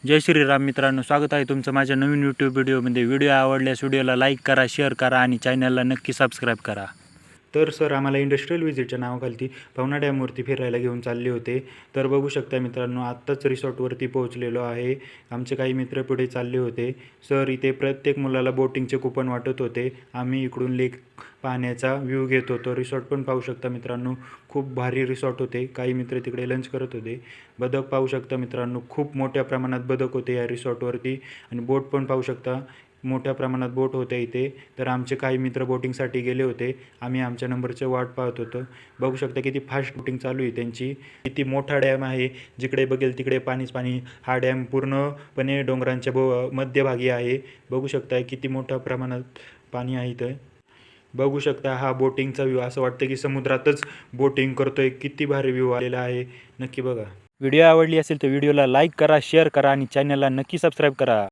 जय श्रीराम मित्रांनो, स्वागत आहे तुमचं माझ्या नवीन यूट्यूब व्हिडिओमध्ये. व्हिडिओ आवडल्यास व्हिडिओला लाईक करा, शेअर करा आणि चॅनलला नक्की सबस्क्राईब करा. तर सर आम्हाला इंडस्ट्रियल व्हिजिटच्या नावाखाली पवना डॅमवरती फिरायला घेऊन चालले होते. तर बघू शकता मित्रांनो, आत्ताच रिसॉर्टवरती पोहोचलेलो आहे. आमचे काही मित्र पुढे चालले होते. सर इथे प्रत्येक मुलाला बोटिंगचे कुपन वाटत होते. आम्ही इकडून लेक पाहण्याचा व्ह्यू घेत होतो. रिसॉर्ट पण पाहू शकता मित्रांनो, खूप भारी रिसॉर्ट होते. काही मित्र तिकडे लंच करत होते. बदक पाहू शकता मित्रांनो, खूप मोठ्या प्रमाणात बदक होते या रिसॉर्टवरती आणि बोट पण पाहू शकता, मोठ्या प्रमाणात बोट होत्या इथे. तर आमचे काही मित्र बोटिंगसाठी गेले होते. आम्ही आमच्या नंबरची वाट पाहत होतो. बघू शकता किती फास्ट बोटिंग चालू आहे त्यांची. किती मोठा डॅम आहे, जिकडे बघेल तिकडे पाणीच पाणी. हा डॅम पूर्णपणे डोंगरांच्या मध्यभागी आहे. बघू शकता किती मोठ्या प्रमाणात पाणी आहे इथं. बघू शकता हा बोटिंगचा व्ह्यू, असं वाटतं की समुद्रातच बोटिंग करतोय. किती भारी व्ह्यू आलेला आहे, नक्की बघा. व्हिडिओ आवडली असेल तर व्हिडिओला लाईक करा, शेअर करा आणि चॅनलला नक्की सबस्क्राईब करा.